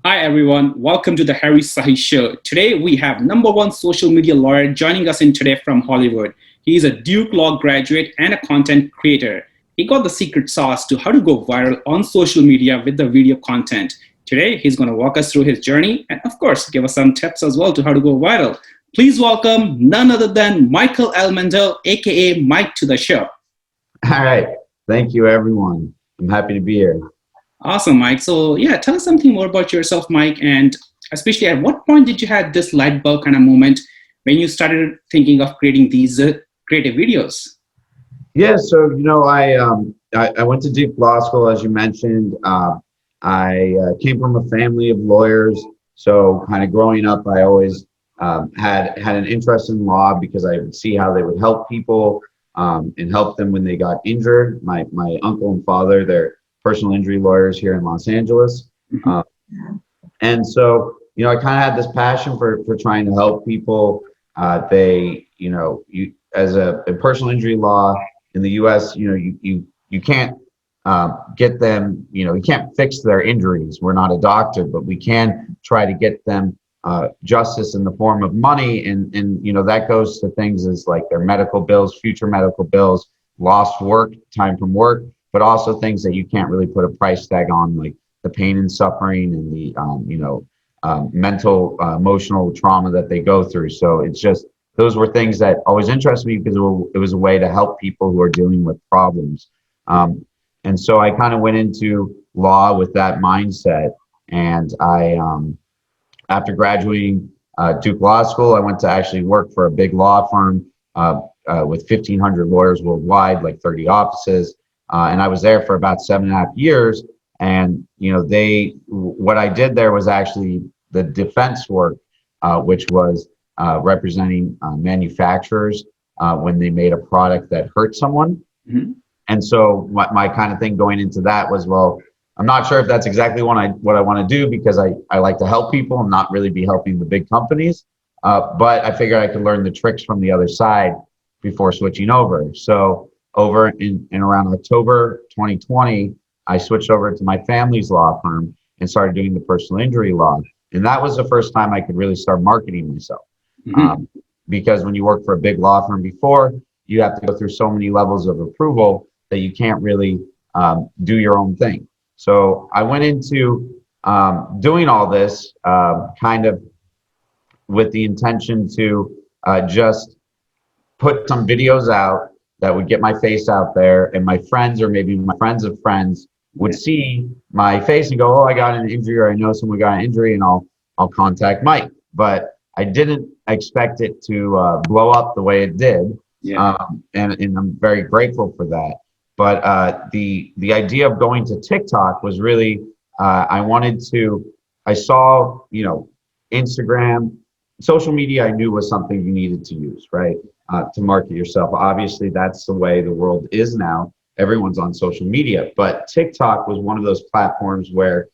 Hi everyone, welcome to the Harry Sahi show. Today we have number one social media lawyer joining us in today from Hollywood. He is a Duke Law graduate and a content creator. He got the secret sauce to how to go viral on social media with the video content. Today he's going to walk us through his journey and of course give us some tips as well to how to go viral. Please welcome none other than Michael Mandell, aka Mike, to the show. All right. Thank you, everyone. I'm happy to be here. Awesome, Mike. So yeah, tell us something more about yourself, Mike, and especially at what point did you have this light bulb kind of moment when you started thinking of creating these creative videos? Yeah, so I went to Duke Law School, as you mentioned. I came from a family of lawyers, so kind of growing up, I always had an interest in law because I would see how they would help people and help them when they got injured. My uncle and father, they're personal injury lawyers here in Los Angeles. Mhm. And so, I kind of had this passion for trying to help people. You as a personal injury law in the U.S., you can't get them, you can't fix their injuries. We're not a doctor, but we can try to get them justice in the form of money, and that goes to things as like their medical bills, future medical bills, lost work, time from work, but also things that you can't really put a price tag on, like the pain and suffering and the mental, emotional trauma that they go through. So it's just those were things that always interested me because it was a way to help people who are dealing with problems. And so I kind of went into law with that mindset. And after graduating Duke Law School, I went to actually work for a big law firm with 1,500 lawyers worldwide, like 30 offices. And I was there for about 7.5 years. And what I did there was actually the defense work, which was representing manufacturers when they made a product that hurt someone. Mhm. And so my kind of thing going into that was, well, I'm not sure if that's exactly what I want to do because I like to help people and not really be helping the big companies. But I figured I could learn the tricks from the other side before switching over. So over in around October 2020, I switched over to my family's law firm and started doing the personal injury law. And that was the first time I could really start marketing myself. Mhm. Um, because when you work for a big law firm before, you have to go through so many levels of approval that you can't really do your own thing. So I went into doing all this kind of with the intention to just put some videos out that would get my face out there, and my friends or maybe my friends of friends would Yeah. see my face and go, "Oh, I got an injury," or "I know someone got an injury," and I'll contact Mike. But I didn't expect it to blow up the way it did, Yeah. and I'm very grateful for that. But the idea of going to TikTok was really I wanted to. I saw Instagram, social media. I knew was something you needed to use, right? To market yourself. Obviously, that's the way the world is now. Everyone's on social media, but TikTok was one of those platforms where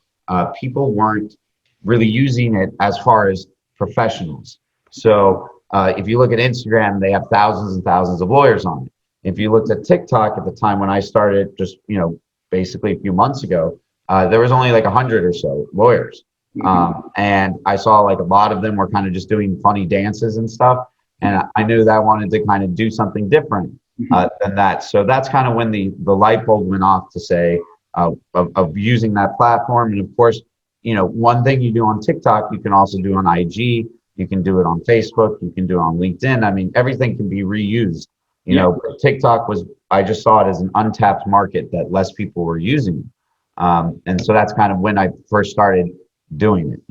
people weren't really using it as far as professionals. So if you look at Instagram, they have thousands and thousands of lawyers on it. If you looked at TikTok at the time when I started, just basically a few months ago, there was only like 100 or so lawyers, Mhm. and I saw like a lot of them were kind of just doing funny dances and stuff. And I knew that I wanted to kind of do something different Mhm. than that. So that's kind of when the light bulb went off to say of using that platform. And of course, one thing you do on TikTok, you can also do on IG. You can do it on Facebook. You can do it on LinkedIn. I mean, everything can be reused. Yeah. But TikTok was, I just saw it as an untapped market that less people were using. And so that's kind of when I first started doing it.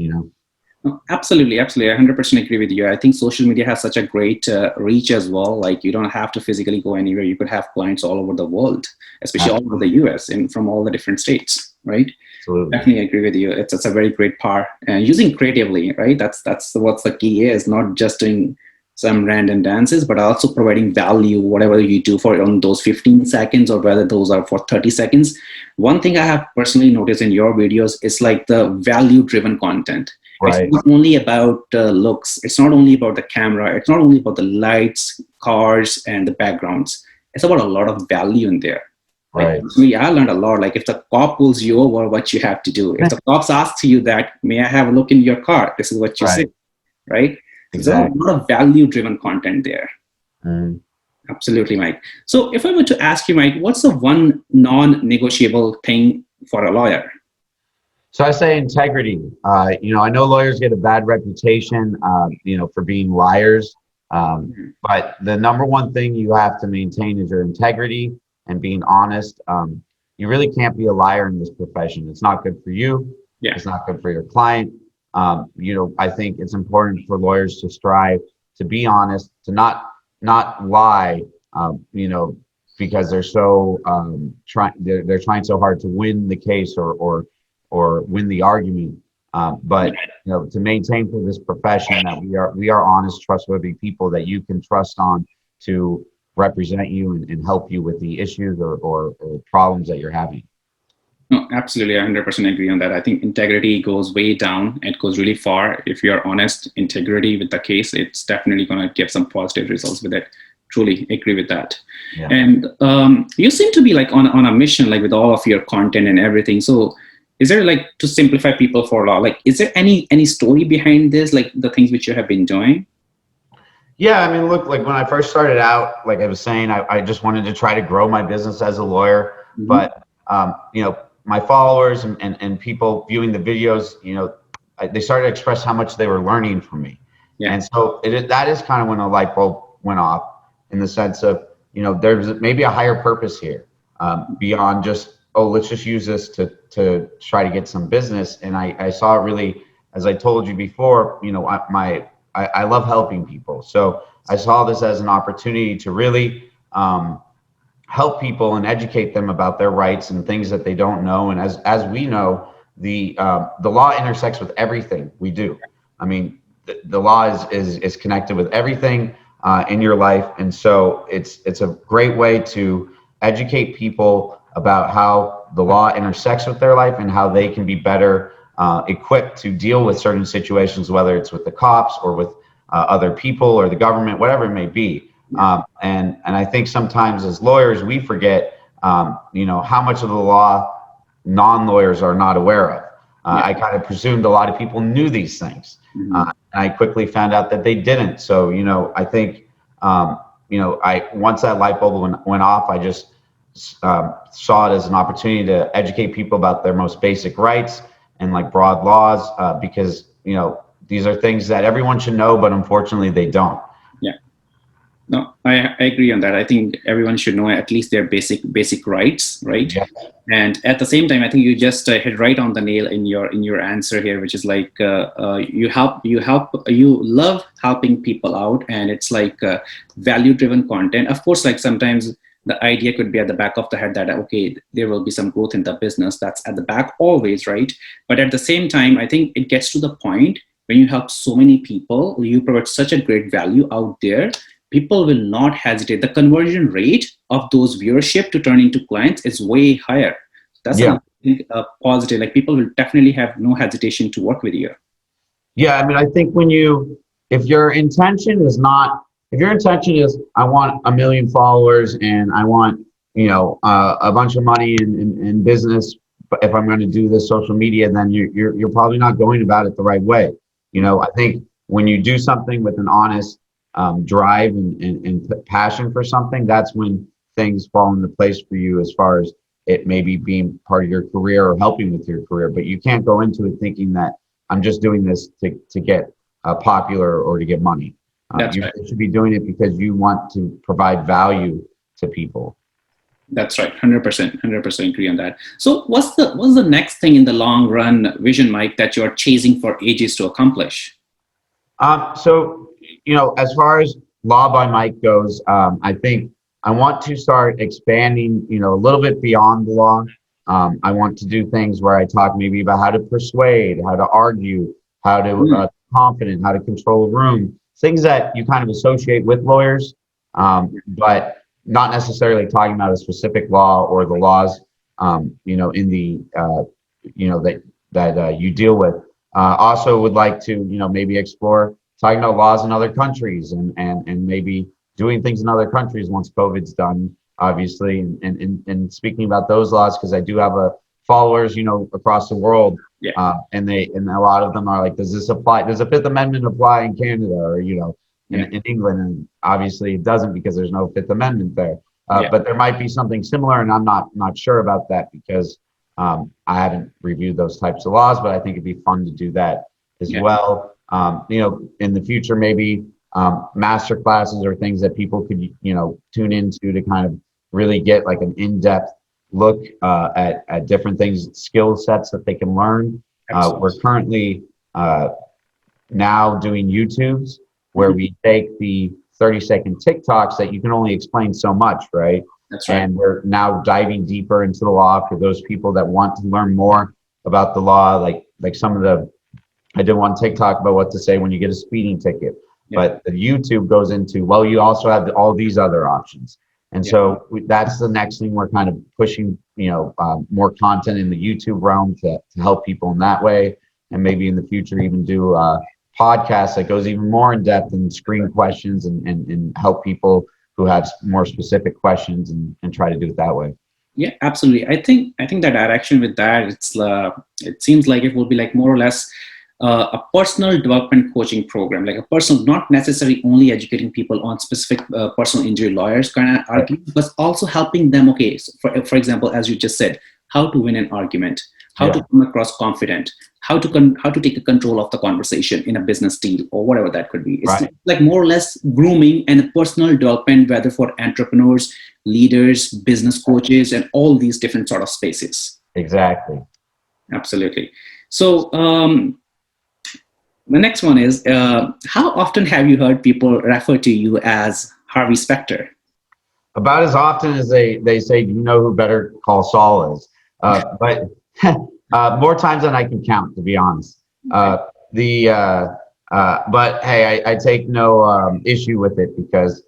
No, absolutely, absolutely. I 100% agree with you. I think social media has such a great reach as well. Like you don't have to physically go anywhere. You could have clients all over the world, especially all over the US and from all the different states, right? Absolutely. Definitely agree with you. It's a very great part and using creatively, right? That's what's the key is not just doing some random dances, but also providing value, whatever you do for on those 15 seconds or whether those are for 30 seconds. One thing I have personally noticed in your videos is like the value driven content. It's Right. not only about looks. It's not only about the camera. It's not only about the lights, cars, and the backgrounds. It's about a lot of value in there. Like Right. personally, I learned a lot. Like if the cop pulls you over, what you have to do. If the cops ask you that, may I have a look in your car? This is what you say, Right. right? So there's a Exactly. lot of value-driven content there. Mm. Absolutely, Mike. So if I were to ask you, Mike, what's the one non-negotiable thing for a lawyer? So I say integrity. I know lawyers get a bad reputation, for being liars. Mhm. But the number one thing you have to maintain is your integrity and being honest. You really can't be a liar in this profession. It's not good for you. Yeah. It's not good for your client. I think it's important for lawyers to strive to be honest, to not lie. Because they're so they're trying so hard to win the case or win the argument. But to maintain for this profession that we are honest, trustworthy people that you can trust on to represent you and help you with the issues or problems that you're having. No, absolutely. I 100% agree on that. I think integrity goes way down. It goes really far. If you're honest, integrity with the case, it's definitely going to give some positive results with it. Truly agree with that. Yeah. And you seem to be like on a mission, like with all of your content and everything. So is there like to simplify people for law? Like, is there any story behind this, like the things which you have been doing? Yeah, I mean, look, like when I first started out, like I was saying, I just wanted to try to grow my business as a lawyer. Mhm. But, my followers and people viewing the videos, they started to express how much they were learning from me. Yeah. And so that is kind of when a light bulb went off in the sense of, there's maybe a higher purpose here beyond just, oh, let's just use this to try to get some business. And I saw it really, as I told you before, I love helping people. So I saw this as an opportunity to really help people and educate them about their rights and things that they don't know. And as we know, the law intersects with everything we do. I mean, the law is connected with everything in your life, and so it's a great way to educate people about how the law intersects with their life and how they can be better equipped to deal with certain situations, whether it's with the cops or with other people or the government, whatever it may be. And I think sometimes as lawyers we forget, how much of the law non-lawyers are not aware of. Yeah. I kind of presumed a lot of people knew these things. Mhm. And I quickly found out that they didn't. So, I think, I once that light bulb went off, I just saw it as an opportunity to educate people about their most basic rights and like broad laws, because, these are things that everyone should know, but unfortunately they don't. Yeah. No, I agree on that. I think everyone should know at least their basic rights, right? Yeah. And at the same time, I think you just hit right on the nail in your answer here, which is like you love helping people out, and it's like value driven content. Of course, like sometimes the idea could be at the back of the head that okay, there will be some growth in the business. That's at the back always, right? But at the same time, I think it gets to the point when you help so many people, you provide such a great value out there, people will not hesitate. The conversion rate of those viewership to turn into clients is way higher. That's Yeah. a positive. Like people will definitely have no hesitation to work with you. Yeah, I mean, I think if your intention is not, if your intention is, I want 1 million followers and I want, a bunch of money in business, but if I'm going to do this social media, then you're probably not going about it the right way. I think when you do something with an honest drive and passion for something, that's when things fall into place for you as far as it maybe being part of your career or helping with your career. But you can't go into it thinking that I'm just doing this to get popular or to get money. That's You right. should be doing it because you want to provide value to people. That's right. 100%. 100% agree on that. So what's the next thing in the long run vision, Mike, that you're chasing for ages to accomplish? So, as far as Law by Mike goes, I think I want to start expanding, a little bit beyond the law. I want to do things where I talk maybe about how to persuade, how to argue, how to confident, how to control a room, things that you kind of associate with lawyers, but not necessarily talking about a specific law or the laws, in the, that you deal with. Also would like to, maybe explore talking about laws in other countries and maybe doing things in other countries once COVID's done. obviously, and speaking about those laws, because I do have a followers, across the world, Yeah. and a lot of them are like, does this apply? Does the Fifth Amendment apply in Canada, or Yeah. in England? And obviously, it doesn't, because there's no Fifth Amendment there. Yeah. But there might be something similar, and I'm not sure about that, because I haven't reviewed those types of laws. But I think it'd be fun to do that as Yeah. well. In the future, maybe master classes or things that people could tune into to kind of really get like an in-depth look at different things, skill sets that they can learn. We're currently now doing YouTubes where we take the 30-second TikToks that you can only explain so much, right? That's right. And we're now diving deeper into the law for those people that want to learn more about the law, like some of the. I did one TikTok about what to say when you get a speeding ticket, but the YouTube goes into, well, you also have all these other options. And so that's the next thing we're kind of pushing, more content in the YouTube realm to help people in that way. And maybe in the future, even do a podcast that goes even more in depth and screen questions and help people who have more specific questions and try to do it that way. Yeah, absolutely. I think that direction with that, it seems like it will be like more or less a personal development coaching program, like a personal, not necessarily only educating people on specific personal injury lawyers kind of arguments, but also helping them. Okay, so for example, as you just said, how to win an argument, how to come across confident, how to take a control of the conversation in a business deal or whatever that could be. It's like more or less grooming and personal development, whether for entrepreneurs, leaders, business coaches, and all these different sort of spaces. Exactly. Absolutely. So the next one is, how often have you heard people refer to you as Harvey Specter? About as often as they say, do you know who Better Call Saul is? But more times than I can count, to be honest. But hey, I take no issue with it, because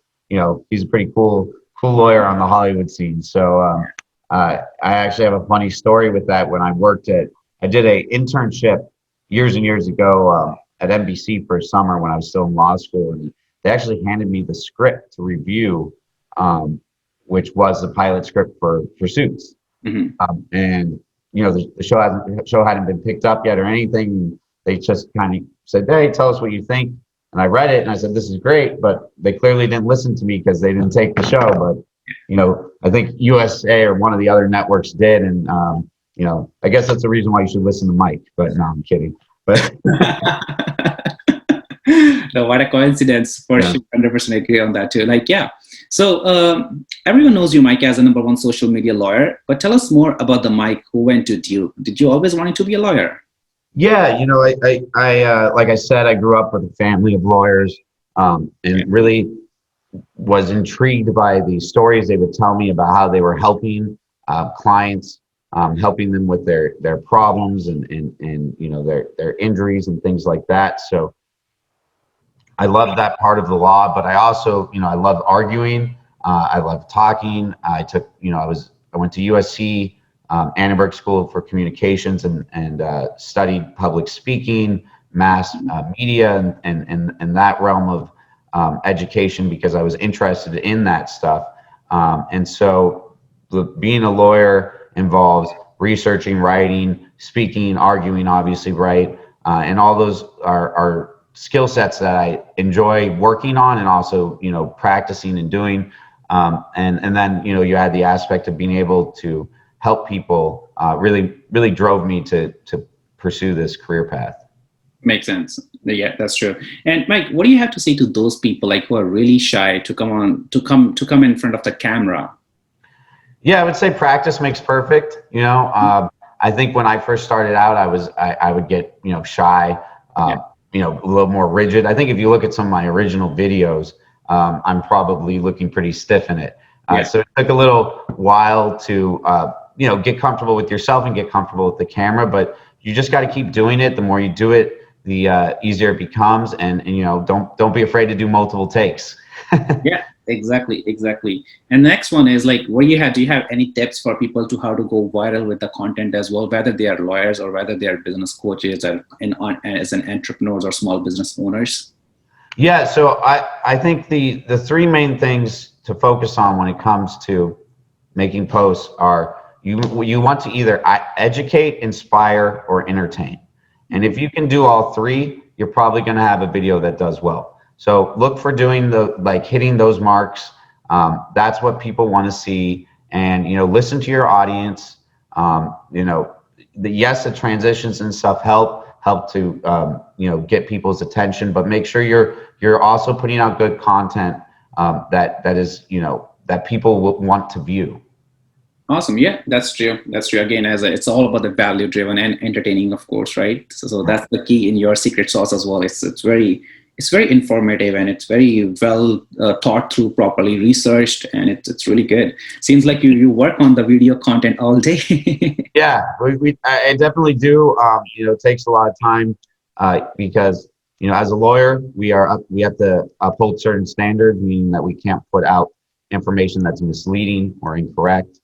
he's a pretty cool lawyer on the Hollywood scene. So I actually have a funny story with that. When I did a internship years and years ago at NBC for a summer when I was still in law school, and they actually handed me the script to review, which was the pilot script for Suits. Mm-hmm. And the show hadn't been picked up yet or anything. They just kind of said, "Hey, tell us what you think." And I read it and I said, "This is great," but they clearly didn't listen to me because they didn't take the show. But I think USA or one of the other networks did, and I guess that's the reason why you should listen to Mike. But no, I'm kidding. But no, what a coincidence. For sure, 100% agree on that too. So everyone knows you, Mike, as a #1 social media lawyer. But tell us more about the Mike who went to Duke. Did you always want to be a lawyer? Yeah, I like I said, I grew up with a family of lawyers, and really was intrigued by the stories they would tell me about how they were helping clients, helping them with their problems and their injuries and things like that. So I love that part of the law, but I also I love arguing. I love talking. I went to USC, Annenberg School for Communications, and studied public speaking, mass media, and that realm of education, because I was interested in that stuff. And so being a lawyer involves researching, writing, speaking, arguing, obviously, right? And all those are skill sets that I enjoy working on, and also, practicing and doing. And then, you had the aspect of being able to help people, really drove me to pursue this career path. Makes sense. Yeah, that's true. And Mike, what do you have to say to those people who are really shy to come in front of the camera? Yeah, I would say practice makes perfect. I think when I first started out, I would get shy, a little more rigid. I think if you look at some of my original videos, I'm probably looking pretty stiff in it. So it took a little while to get comfortable with yourself and get comfortable with the camera, but you just got to keep doing it. The more you do it, the easier it becomes, and don't be afraid to do multiple takes. Yeah, exactly. And the next one is do you have any tips for people to how to go viral with the content as well, whether they are lawyers or whether they are business coaches and as an entrepreneurs or small business owners? Yeah, so I think the three main things to focus on when it comes to making posts are you want to either educate, inspire, or entertain. And if you can do all three, you're probably going to have a video that does well. So look for doing the like hitting those marks. That's what people want to see, and listen to your audience. Yes, the transitions and stuff help to get people's attention, but make sure you're also putting out good content that is that people will want to view. Awesome. Yeah, that's true. That's true. Again, it's all about the value driven and entertaining, of course, right? So that's the key in your secret sauce as well. It's very informative, and it's very well thought through, properly researched, and it's really good. Seems like you work on the video content all day. Yeah, I definitely do. It takes a lot of time because as a lawyer, we have to uphold certain standards, meaning that we can't put out information that's misleading or incorrect.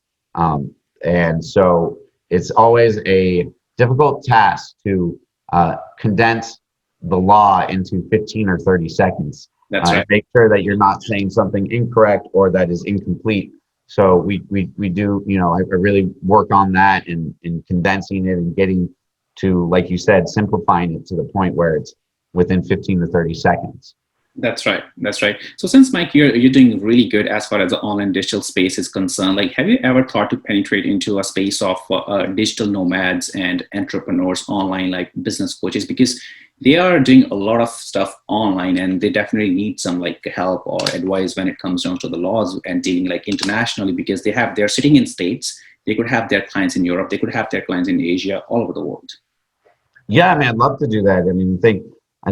And so it's always a difficult task to condense the law into 15 or 30 seconds That's and right. make sure that you're not saying something incorrect or that is incomplete. So we do, I really work on that and in condensing it and getting to, like you said, simplifying it to the point where it's within 15 to 30 seconds. That's right. That's right. So since Mike, you're doing really good as far as the online digital space is concerned. Like, have you ever thought to penetrate into a space of digital nomads and entrepreneurs online, like business coaches, because they are doing a lot of stuff online, and they definitely need some like help or advice when it comes down to the laws and dealing like internationally, because they're sitting in states. They could have their clients in Europe. They could have their clients in Asia, all over the world. Yeah, man, I'd love to do that. I mean, I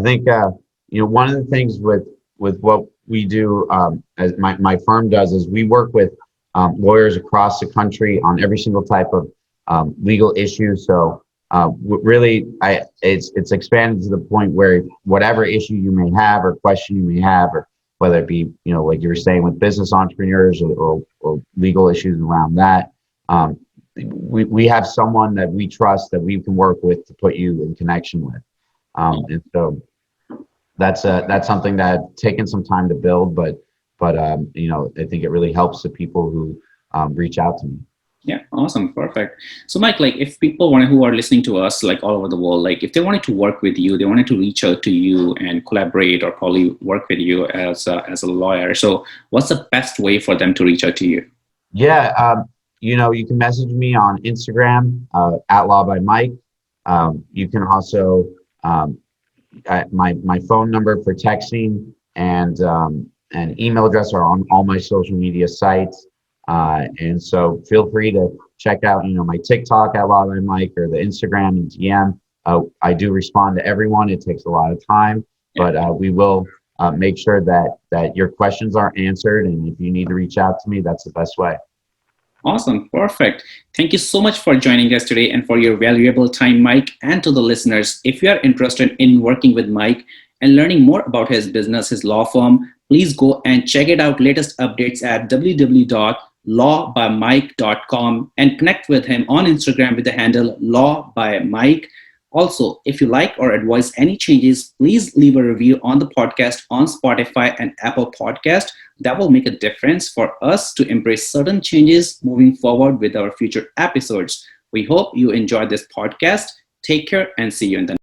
think one of the things with what we do, as my firm does, is we work with lawyers across the country on every single type of legal issue. So really, it's expanded to the point where whatever issue you may have or question you may have, or whether it be like you were saying with business entrepreneurs or legal issues around that. We have someone that we trust that we can work with to put you in connection with. And so that's something that taken some time to build, but I think it really helps the people who reach out to me. Yeah, awesome, perfect. So, Mike, like, if people who are listening to us, like all over the world, like if they wanted to work with you, they wanted to reach out to you and collaborate, or probably work with you as a lawyer. So, what's the best way for them to reach out to you? Yeah, you can message me on Instagram at Law by Mike. You can also my phone number for texting and email address are on all my social media sites. And so feel free to check out, my TikTok at Law by Mike or the Instagram and DM. I do respond to everyone. It takes a lot of time, Yeah. but we will make sure that your questions are answered. And if you need to reach out to me, that's the best way. Awesome. Perfect. Thank you so much for joining us today and for your valuable time, Mike. And to the listeners, if you are interested in working with Mike and learning more about his business, his law firm, please go and check it out. Latest updates at www.lawbymike.com and connect with him on Instagram with the handle lawbymike. Also, if you like or advise any changes, please leave a review on the podcast on Spotify and Apple Podcast. That will make a difference for us to embrace certain changes moving forward with our future episodes. We hope you enjoyed this podcast. Take care and see you in the